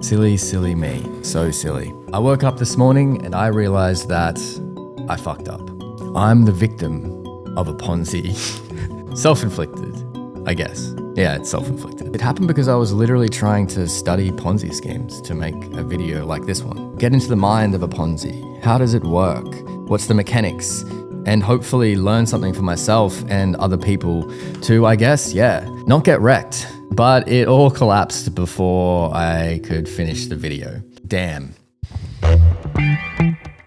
Silly, silly me. So silly. I woke up this morning and I realized that I fucked up. I'm the victim of a Ponzi. Self-inflicted, I guess. Yeah, it's self-inflicted. It happened because I was literally trying to study Ponzi schemes to make a video like this one. Get into the mind of a Ponzi. How does it work? What's the mechanics? And hopefully learn something for myself and other people to, I guess, not get wrecked. But it all collapsed before I could finish the video. Damn.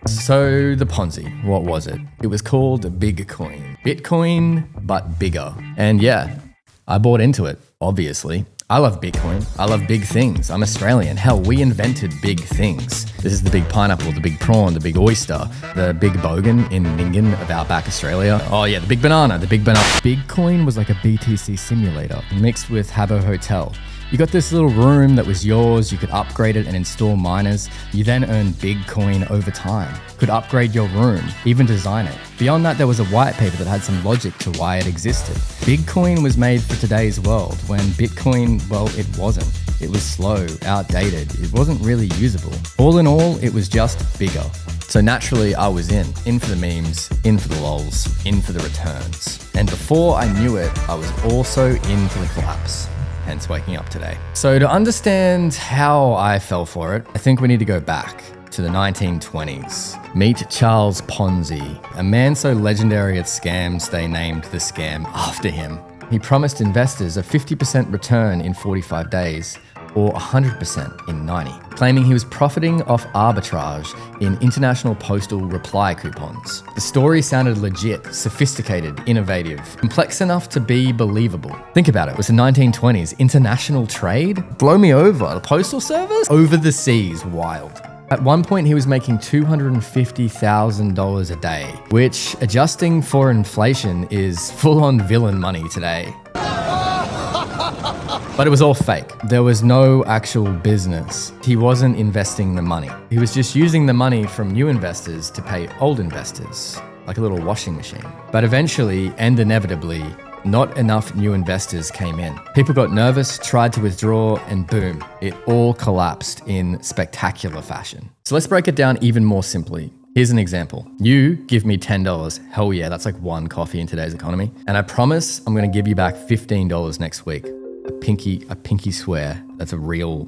So the Ponzi, what was it? It was called Bigcoin. Bitcoin, but bigger. And yeah, I bought into it, obviously. I love Bitcoin. I love big things. I'm Australian. Hell, we invented big things. This is the big pineapple, the big prawn, the big oyster, the big bogan in Nyngan of Outback, Australia. Oh yeah, the big banana, the big banana. Bitcoin was like a BTC simulator mixed with Habbo Hotel. You got this little room that was yours, you could upgrade it and install miners. You then earned Bigcoin over time. Could upgrade your room, even design it. Beyond that, there was a white paper that had some logic to why it existed. Bigcoin was made for today's world, when Bitcoin, well, it wasn't. It was slow, outdated, it wasn't really usable. All in all, it was just bigger. So naturally, I was in for the memes, in for the lols, in for the returns. And before I knew it, I was also in for the collapse. Hence waking up today. So to understand how I fell for it, I think we need to go back to the 1920s. Meet Charles Ponzi, a man so legendary at scams they named the scam after him. He promised investors a 50% return in 45 days or 100% in 90, claiming he was profiting off arbitrage in international postal reply coupons. The story sounded legit, sophisticated, innovative, complex enough to be believable. Think about it, it was the 1920s, international trade? Blow me over, the postal service? Over the seas, wild. At one point, he was making $250,000 a day, which, adjusting for inflation, is full-on villain money today. But it was all fake. There was no actual business. He wasn't investing the money. He was just using the money from new investors to pay old investors, like a little washing machine. But eventually, and inevitably, not enough new investors came in. People got nervous, tried to withdraw, and boom, it all collapsed in spectacular fashion. So let's break it down even more simply. Here's an example. You give me $10. Hell yeah, that's like one coffee in today's economy. And I promise I'm gonna give you back $15 next week. A pinky swear. That's a real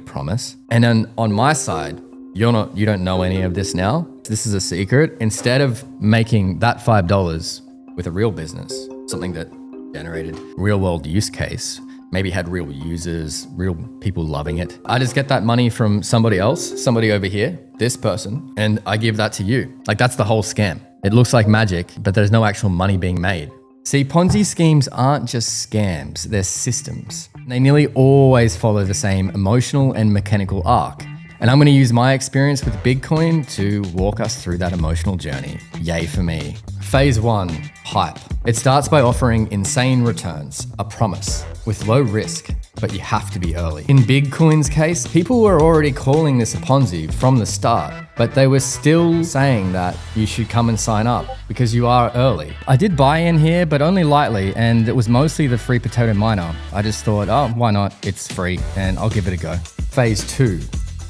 promise. And then on my side, you don't know any of this now. This is a secret. Instead of making that $5 with a real business, something that generated real world use case, maybe had real users, real people loving it, I just get that money from somebody else, somebody over here, this person, and I give that to you. Like, that's the whole scam. It looks like magic, but there's no actual money being made. See, Ponzi schemes aren't just scams, they're systems. They nearly always follow the same emotional and mechanical arc. And I'm gonna use my experience with Bitcoin to walk us through that emotional journey. Yay for me. Phase 1, hype. It starts by offering insane returns, a promise, with low risk, but you have to be early. In Bitcoin's case, people were already calling this a Ponzi from the start, but they were still saying that you should come and sign up because you are early. I did buy in here, but only lightly, and it was mostly the free potato miner. I just thought, oh, why not? It's free, and I'll give it a go. Phase 2,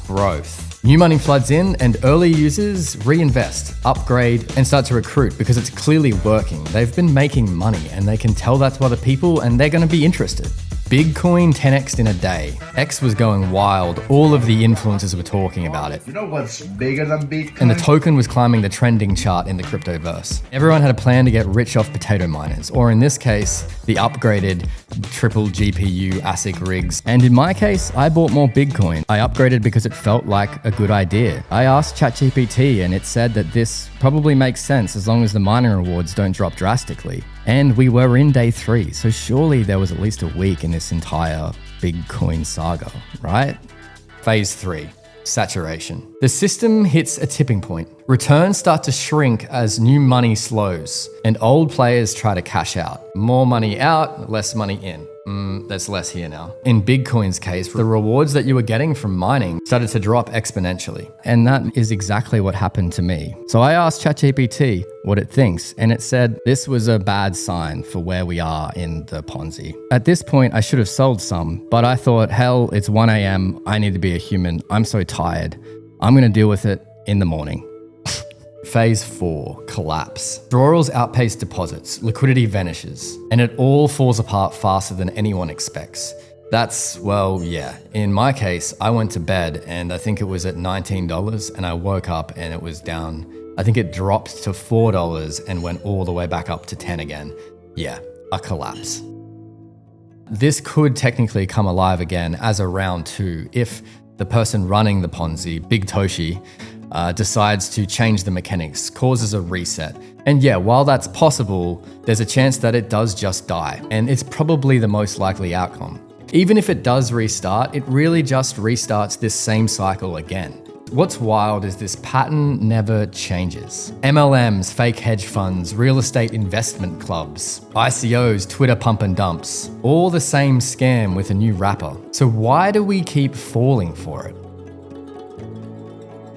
growth. New money floods in and early users reinvest, upgrade, and start to recruit because it's clearly working. They've been making money and they can tell that to other people and they're gonna be interested. Bigcoin 10x'd in a day. X was going wild. All of the influencers were talking about it. You know what's bigger than Bitcoin? And the token was climbing the trending chart in the cryptoverse. Everyone had a plan to get rich off potato miners, or in this case, the upgraded triple GPU ASIC rigs. And in my case, I bought more Bitcoin. I upgraded because it felt like a good idea. I asked ChatGPT and it said that this probably makes sense as long as the mining rewards don't drop drastically. And we were in day 3, so surely there was at least a week in this entire Bitcoin saga, right? Phase 3, saturation. The system hits a tipping point. Returns start to shrink as new money slows and old players try to cash out. More money out, less money in. There's less here now. In Bigcoin's case, the rewards that you were getting from mining started to drop exponentially. And that is exactly what happened to me. So I asked ChatGPT what it thinks, and it said this was a bad sign for where we are in the Ponzi. At this point, I should have sold some, but I thought, hell, it's 1 a.m. I need to be a human. I'm so tired. I'm going to deal with it in the morning. Phase 4, collapse. Withdrawals outpace deposits, liquidity vanishes, and it all falls apart faster than anyone expects. That's, well, yeah. In my case, I went to bed and I think it was at $19 and I woke up and it was down. I think it dropped to $4 and went all the way back up to 10 again. Yeah, a collapse. This could technically come alive again as a round 2 if the person running the Ponzi, Big Toshi, decides to change the mechanics, causes a reset. And yeah, while that's possible, there's a chance that it does just die. And it's probably the most likely outcome. Even if it does restart, it really just restarts this same cycle again. What's wild is this pattern never changes. MLMs, fake hedge funds, real estate investment clubs, ICOs, Twitter pump and dumps, all the same scam with a new wrapper. So why do we keep falling for it?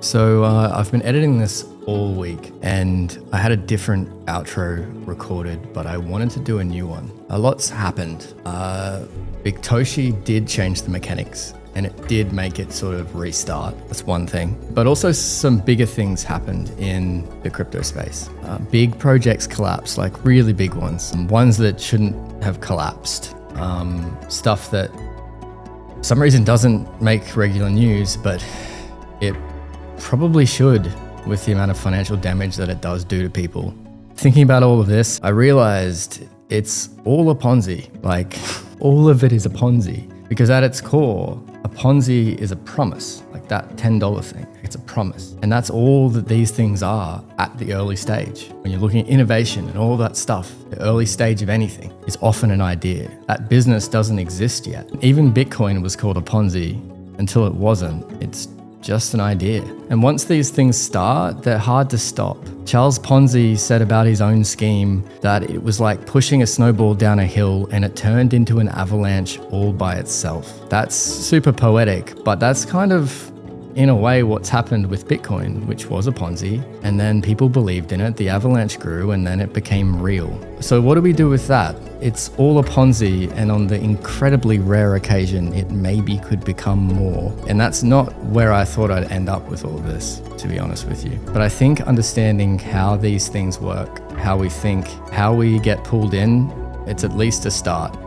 So I've been editing this all week and I had a different outro recorded, but I wanted to do a new one. A lot's happened. Big Toshi did change the mechanics and it did make it sort of restart. That's one thing. But also some bigger things happened in the crypto space. Big projects collapsed, like really big ones. Ones that shouldn't have collapsed. Stuff that for some reason doesn't make regular news, but it probably should with the amount of financial damage that it does do to people. Thinking about all of this, I realized it's all a Ponzi. Like, all of it is a Ponzi. Because at its core, a Ponzi is a promise. Like that $10 thing, it's a promise. And that's all that these things are at the early stage. When you're looking at innovation and all that stuff, the early stage of anything is often an idea. That business doesn't exist yet. Even Bitcoin was called a Ponzi until it wasn't. It's just an idea. And once these things start, they're hard to stop. Charles Ponzi said about his own scheme that it was like pushing a snowball down a hill and it turned into an avalanche all by itself. That's super poetic, but that's kind of, in a way, what's happened with Bitcoin, which was a Ponzi, and then people believed in it, the avalanche grew, and then it became real. So what do we do with that? It's all a Ponzi, and on the incredibly rare occasion, it maybe could become more. And that's not where I thought I'd end up with all of this, to be honest with you. But I think understanding how these things work, how we think, how we get pulled in, it's at least a start.